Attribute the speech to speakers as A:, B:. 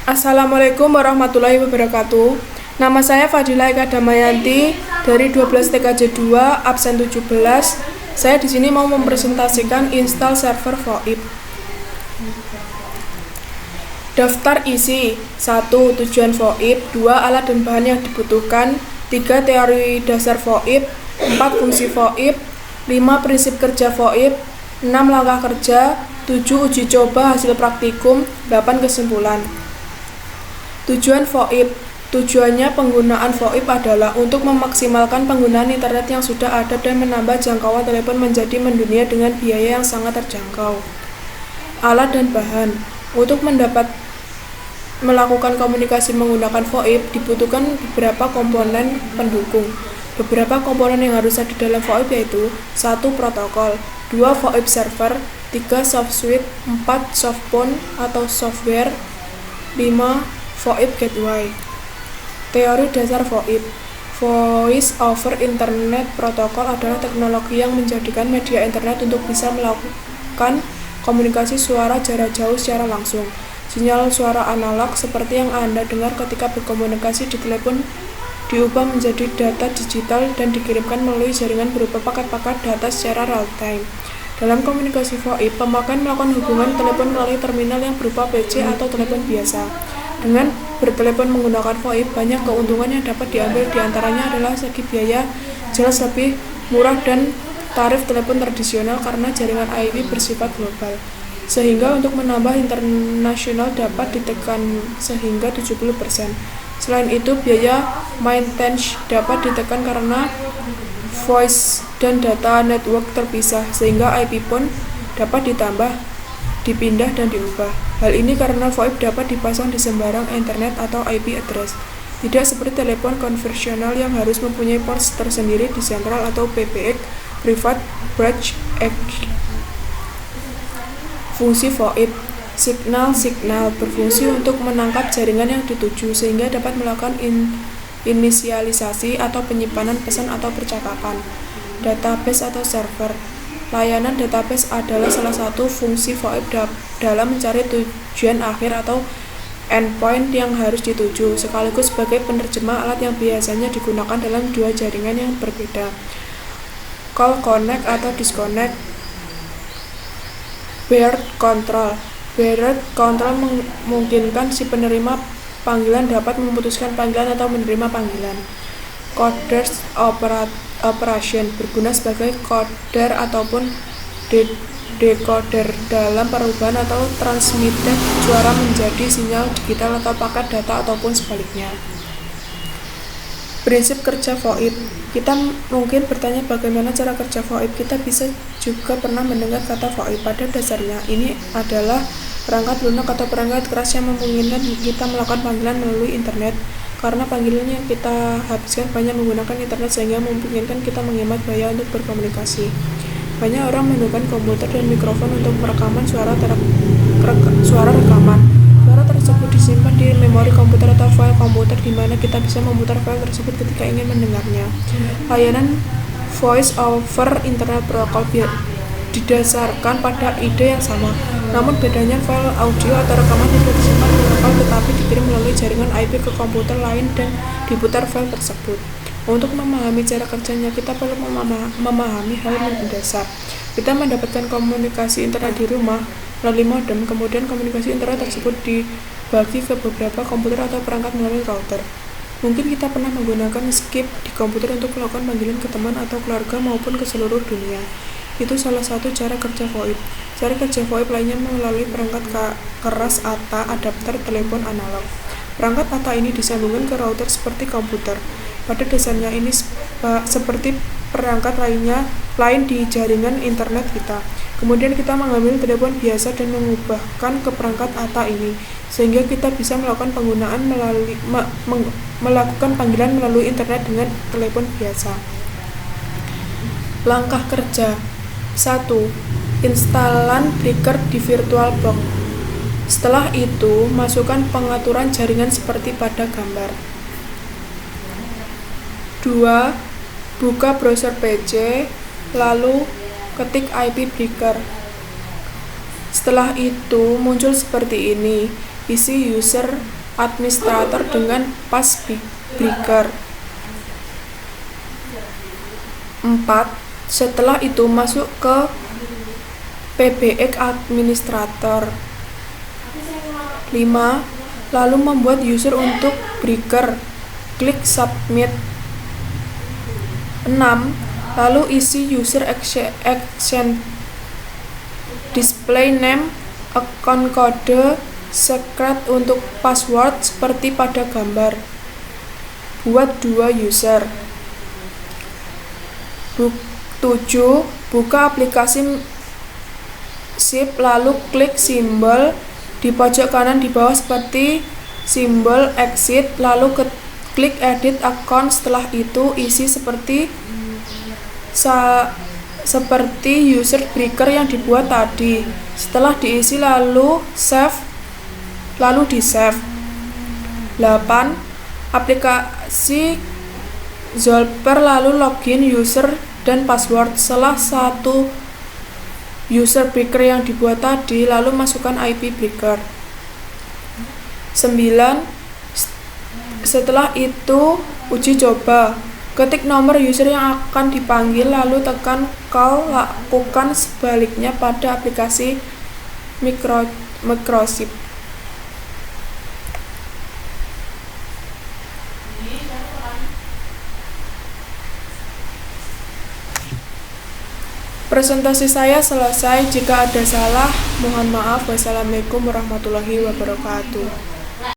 A: Assalamualaikum warahmatullahi wabarakatuh. Nama saya Fadila Eka Damayanti dari 12 TKJ 2 absen 17. Saya di sini mau mempresentasikan install server VoIP. Daftar isi: 1. Tujuan VoIP, 2. Alat dan bahan yang dibutuhkan, 3. Teori dasar VoIP, 4. Fungsi VoIP, 5. Prinsip kerja VoIP, 6. Langkah kerja, 7. Uji coba hasil praktikum, 8. Kesimpulan. Tujuan VoIP. Tujuannya penggunaan VoIP adalah untuk memaksimalkan penggunaan internet yang sudah ada dan menambah jangkauan telepon menjadi mendunia dengan biaya yang sangat terjangkau. Alat dan bahan. Untuk melakukan komunikasi menggunakan VoIP dibutuhkan beberapa komponen pendukung. Beberapa komponen yang harus ada di dalam VoIP yaitu 1. Protokol, 2. VoIP server, 3. Soft suite, 4. Softphone atau software, 5. VoIP gateway. Teori dasar VoIP. Voice over Internet Protocol adalah teknologi yang menjadikan media internet untuk bisa melakukan komunikasi suara jarak jauh secara langsung. Sinyal suara analog seperti yang Anda dengar ketika berkomunikasi di telepon diubah menjadi data digital dan dikirimkan melalui jaringan berupa paket-paket data secara real time. Dalam komunikasi VoIP, pemakai melakukan hubungan telepon melalui terminal yang berupa PC atau telepon biasa. Dengan bertelepon menggunakan VoIP, banyak keuntungan yang dapat diambil, diantaranya adalah segi biaya jelas lebih murah dan tarif telepon tradisional karena jaringan IP bersifat global, sehingga untuk menambah internasional dapat ditekan sehingga 70%. Selain itu, biaya maintenance dapat ditekan karena voice dan data network terpisah, sehingga IP pun dapat ditambah, dipindah dan diubah. Hal ini karena VoIP dapat dipasang di sembarang internet atau IP address, tidak seperti telepon konvensional yang harus mempunyai port tersendiri di sentral atau PBX (Private Branch X). Fungsi VoIP. Signal berfungsi untuk menangkap jaringan yang dituju sehingga dapat melakukan inisialisasi atau penyimpanan pesan atau percakapan. Database atau server. Layanan database adalah salah satu fungsi VoIP dalam mencari tujuan akhir atau endpoint yang harus dituju, sekaligus sebagai penerjemah alat yang biasanya digunakan dalam dua jaringan yang berbeda. Call connect atau disconnect. Beard control. Beard control memungkinkan si penerima panggilan dapat memutuskan panggilan atau menerima panggilan. Coders operation berguna sebagai coder ataupun decoder dalam perubahan atau transmitted suara menjadi sinyal digital atau paket data ataupun sebaliknya. Prinsip kerja VoIP. Kita mungkin bertanya bagaimana cara kerja VoIP. Kita bisa juga pernah mendengar kata VoIP. Pada dasarnya ini adalah perangkat lunak atau perangkat keras yang memungkinkan kita melakukan panggilan melalui internet. Karena panggilan yang kita habiskan banyak menggunakan internet sehingga memungkinkan kita menghemat biaya untuk berkomunikasi. Banyak orang menggunakan komputer dan mikrofon untuk merekaman suara rekaman. Suara tersebut disimpan di memori komputer atau file komputer di mana kita bisa memutar file tersebut ketika ingin mendengarnya. Layanan Voice over Internet Protocol didasarkan pada ide yang sama, namun bedanya file audio atau rekaman tidak disimpan di lokal tetapi dikirim melalui jaringan IP ke komputer lain dan diputar file tersebut. Untuk memahami cara kerjanya, kita perlu memahami hal mendasar. Kita mendapatkan komunikasi internet di rumah melalui modem, kemudian komunikasi internet tersebut dibagi ke beberapa komputer atau perangkat melalui router. Mungkin kita pernah menggunakan Skype di komputer untuk melakukan panggilan ke teman atau keluarga maupun ke seluruh dunia. Itu salah satu cara kerja VoIP. Cara kerja VoIP lainnya melalui perangkat keras ATA, adapter telepon analog. Perangkat ATA ini disambungkan ke router seperti komputer. Pada dasarnya ini seperti perangkat lain di jaringan internet kita. Kemudian kita mengambil telepon biasa dan mengubahkan ke perangkat ATA ini, sehingga kita bisa melakukan melakukan panggilan melalui internet dengan telepon biasa. Langkah kerja. 1. Installan breaker di VirtualBox. Setelah itu, masukkan pengaturan jaringan seperti pada gambar. 2. Buka browser PC, lalu ketik IP breaker. Setelah itu muncul seperti ini. isi user administrator dengan passbreaker. 4. Setelah itu masuk ke PBX administrator. 5. Lalu membuat user untuk breaker. Klik submit. 6. Lalu isi user action display name, account kode, secret untuk password seperti pada gambar. Buat 2 user. 7. Buka aplikasi Shift lalu klik simbol di pojok kanan di bawah seperti simbol exit, lalu klik edit account. Setelah itu isi seperti user breaker yang dibuat tadi. Setelah diisi lalu di save. 8. Aplikasi Zolper lalu login user dan password. Salah satu user breaker yang dibuat tadi, lalu masukkan IP breaker. 9. Setelah itu uji coba. Ketik nomor user yang akan dipanggil lalu tekan call. Lakukan sebaliknya pada aplikasi Microsoft. Presentasi saya selesai. Jika ada salah, mohon maaf. Wassalamualaikum warahmatullahi wabarakatuh.